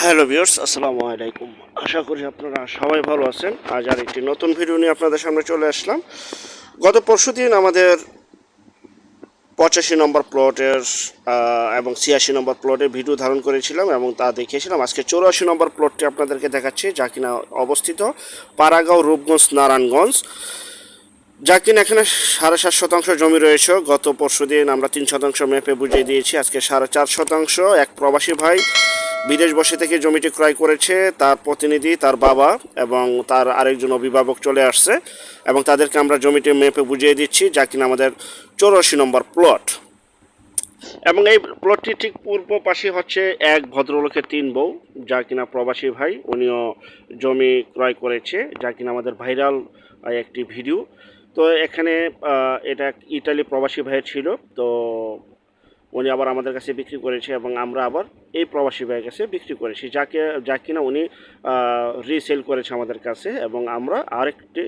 Hello viewers, আসসালামু আলাইকুম। আশা করি আপনারা সবাই ভালো আছেন। আজ আর একটি নতুন ভিডিও নিয়ে আপনাদের সামনে চলে আসলাম। গত পরশুদিন আমাদের 85 নম্বর প্লটের এবং 86 নম্বর প্লটের ভিডিও ধারণ করেছিলাম এবং তা দেখিয়েছিলাম। আজকে 84 নম্বর প্লটটি আপনাদেরকে দেখাচ্ছি, যা কিনা অবস্থিত পাড়াগাঁও, রূপগঞ্জ, নারায়ণগঞ্জ, যা কিনা এখানে 7.5 শতাংশ জমি রয়েছে। গত পরশুদিন আমরা 3 শতাংশ মেপে বুঝিয়ে দিয়েছি। আজকে 4.5 শতাংশ এক প্রবাসী ভাই বিদেশ বসে থেকে জমিটি ক্রয় করেছে। তার প্রতিনিধি, তার বাবা এবং তার আরেকজন অভিভাবক চলে আসছে এবং তাদেরকে আমরা জমিটি মেপে বুঝিয়ে দিচ্ছি, যা কিনা আমাদের 84 নম্বর প্লট। এবং এই প্লটটি ঠিক পূর্ব পাশে হচ্ছে এক ভদ্রলোকের 3 বউ, যা কিনা প্রবাসী ভাই, উনিও জমি ক্রয় করেছে, যা কিনা আমাদের ভাইরাল একটি ভিডিও। তো এখানে এটা ইটালি প্রবাসী ভাইয়ের ছিল, তো উনি আবার আমাদের কাছে বিক্রি করেছে এবং আমরা আবার এই প্রবাসী ভাইয়ের কাছে বিক্রি করেছি, যা কিনা উনি রিসেল করেছে আমাদের কাছে এবং আমরা আরেকটি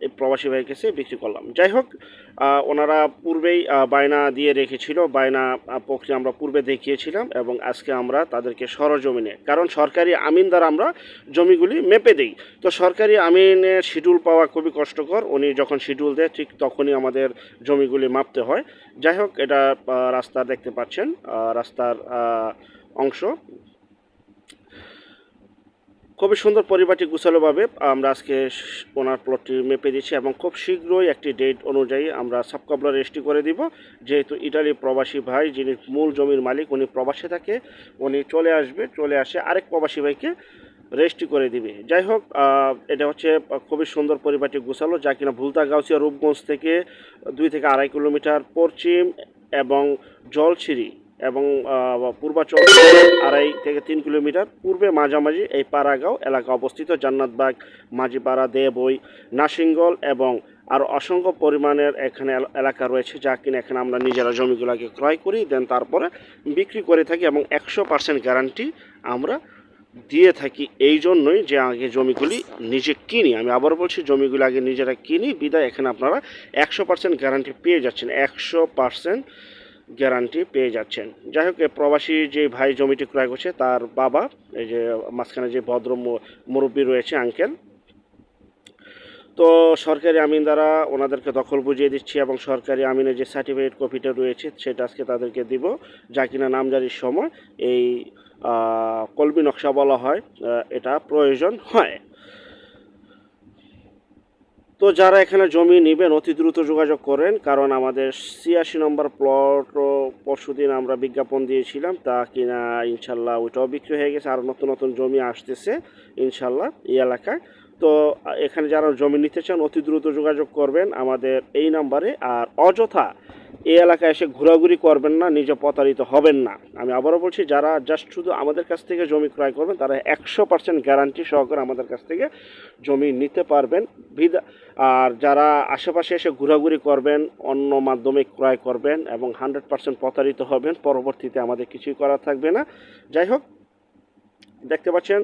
এই প্রবাসী ভাইয়ের কাছে বিক্রি করলাম। যাই হোক, ওনারা পূর্বেই বায়না দিয়ে রেখেছিল, বায়না প্রক্রিয়া আমরা পূর্বে দেখিয়েছিলাম এবং আজকে আমরা তাদেরকে সরজমিনে, কারণ সরকারি আমিন দ্বারা আমরা জমিগুলি মেপে দিই, তো সরকারি আমিনের শিডিউল পাওয়া খুবই কষ্টকর। উনি যখন শিডিউল দেয় ঠিক তখনই আমাদের জমিগুলি মাপতে হয়। যাই হোক, এটা রাস্তা দেখতে পাচ্ছেন, রাস্তার অংশ খুবই সুন্দর পরিপাটি গুছালোভাবে আমরা আজকে ওনার প্লটটি মেপে দিচ্ছি এবং খুব শীঘ্রই একটি ডেট অনুযায়ী আমরা সাবকবলা রেজিস্ট্রি করে দিব। যেহেতু ইটালি প্রবাসী ভাই, যিনি মূল জমির মালিক, উনি প্রবাসে থাকে, উনি চলে আসে আরেক প্রবাসী ভাইকে রেজিস্ট্রি করে দিবে। যাই হোক, এটা হচ্ছে খুবই সুন্দর পরিপাটি গুছালো, যা কিনা ভুলতা-গাউছিয়া রূপগঞ্জ থেকে 2 থেকে 2.5 কিলোমিটার পশ্চিম এবং জলছিরি এবং পূর্বাচল 2.5 থেকে 3 কিলোমিটার পূর্বে মাঝামাঝি এই পাড়াগাঁও এলাকা অবস্থিত। জান্নাতবাগ, মাঝিপাড়া, দেবই, নাসিঙ্গল এবং আর অসংখ্য পরিমাণের এখানে এলাকা রয়েছে, যা কিনা এখানে আমরা নিজেরা জমিগুলোকে ক্রয় করি, দেন তারপরে বিক্রি করে থাকি এবং 100% গ্যারান্টি আমরা দিয়ে থাকি। এই জন্যই যে আগে জমিগুলি নিজে কিনি, আমি আবারও বলছি, জমিগুলি আগে নিজেরা কিনি, বিদায় এখানে আপনারা 100% গ্যারান্টি পেয়ে যাচ্ছেন, 100% গ্যারান্টি পেয়ে যাচ্ছেন। যাই হোক, প্রবাসী যে ভাই জমিটি ক্রয় করছে, তার বাবা, এই যে মাঝখানে যে ভদ্র মুরব্বী রয়েছে, আঙ্কেল, তো সরকারি আমিন দ্বারা ওনাদেরকে দখল বুঝিয়ে দিচ্ছি এবং সরকারি আমিনের যে সার্টিফিকেট কপিটা রয়েছে সেটা আজকে তাদেরকে দিব, যা কিনা নামজারির সময় এই কলমি নকশা বলা হয়, এটা প্রয়োজন হয়। তো যারা এখানে জমি নেবেন অতি দ্রুত যোগাযোগ করেন, কারণ আমাদের 86 নম্বর প্লট পরশুদিন আমরা বিজ্ঞাপন দিয়েছিলাম, তা কিনা ইনশাল্লাহ ওইটাও বিক্রি হয়ে গেছে, আর নতুন নতুন জমি আসতেছে ইনশাল্লাহ এই এলাকায়। তো এখানে যারা জমি নিতে চান অতি দ্রুত যোগাযোগ করবেন আমাদের এই নাম্বারে। আর অযথা এই এলাকায় এসে ঘোরাঘুরি করবেন না, নিজে প্রতারিত হবেন না। আমি আবারও বলছি, যারা জাস্ট শুধু আমাদের কাছ থেকে জমি ক্রয় করবেন তারা 100% গ্যারান্টি সহকারে আমাদের কাছ থেকে জমি নিতে পারবেন। আর যারা আশেপাশে এসে ঘোরাঘুরি করবেন, অন্য মাধ্যমে ক্রয় করবেন এবং 100% প্রতারিত হবেন, পরবর্তীতে আমাদের কিছুই করা থাকবে না। যাই হোক, দেখতে পাচ্ছেন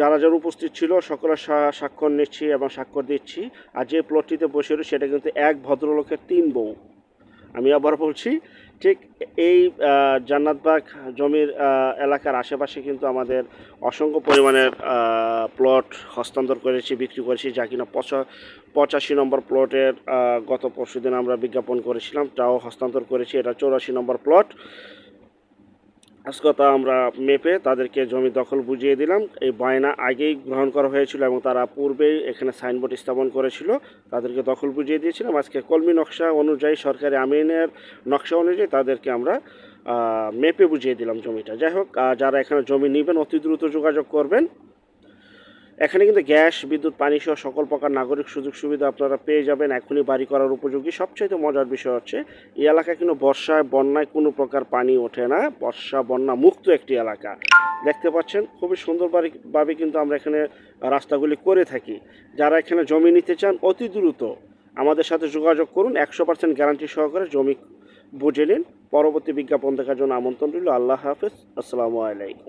যারা যারা উপস্থিত ছিল সকলের স্বাক্ষর নিচ্ছি এবং স্বাক্ষর দিচ্ছি। আর যে প্লটটিতে বসে রয়েছে সেটা কিন্তু এক ভদ্রলোকের 3 বউ। আমি আবার বলছি, ঠিক এই জান্নাতবাগ জমির এলাকার আশেপাশে কিন্তু আমাদের অসংখ্য পরিমাণের প্লট হস্তান্তর করেছি, বিক্রি করেছি, যা কিনা 85 নম্বর প্লটের গত পরশুদিন আমরা বিজ্ঞাপন করেছিলাম, তাও হস্তান্তর করেছি। এটা 84 নম্বর প্লট। আজকে তা আমরা মেপে তাদেরকে জমি দখল বুঝিয়ে দিলাম। এই বায়না আগেই গ্রহণ করা হয়েছিল এবং তারা পূর্বেই এখানে সাইনবোর্ড স্থাপন করেছিল, তাদেরকে দখল বুঝিয়ে দিয়েছিলাম। আজকে কলমি নকশা অনুযায়ী, সরকারি আমিনের নকশা অনুযায়ী তাদেরকে আমরা মেপে বুঝিয়ে দিলাম জমিটা। যাই হোক, যারা এখানে জমি নেবেন অতি দ্রুত যোগাযোগ করবেন। এখানে কিন্তু গ্যাস, বিদ্যুৎ, পানি সহ সকল প্রকার নাগরিক সুযোগ সুবিধা আপনারা পেয়ে যাবেন, এখনই বাড়ি করার উপযোগী। সবচাইতে মজার বিষয় হচ্ছে এই এলাকায় কিন্তু বর্ষায় বন্যায় কোনো প্রকার পানি ওঠে না, বর্ষা বন্যা মুক্ত একটি এলাকা। দেখতে পাচ্ছেন খুবই সুন্দরভাবে কিন্তু আমরা এখানে রাস্তাগুলি করে থাকি। যারা এখানে জমি নিতে চান অতি দ্রুত আমাদের সাথে যোগাযোগ করুন, 100% গ্যারান্টি সহকারে জমি বুঝে নিন। পরবর্তী বিজ্ঞাপন দেখার জন্য আমন্ত্রণ রইল। আল্লাহ হাফেজ, আসসালামু আলাইকুম।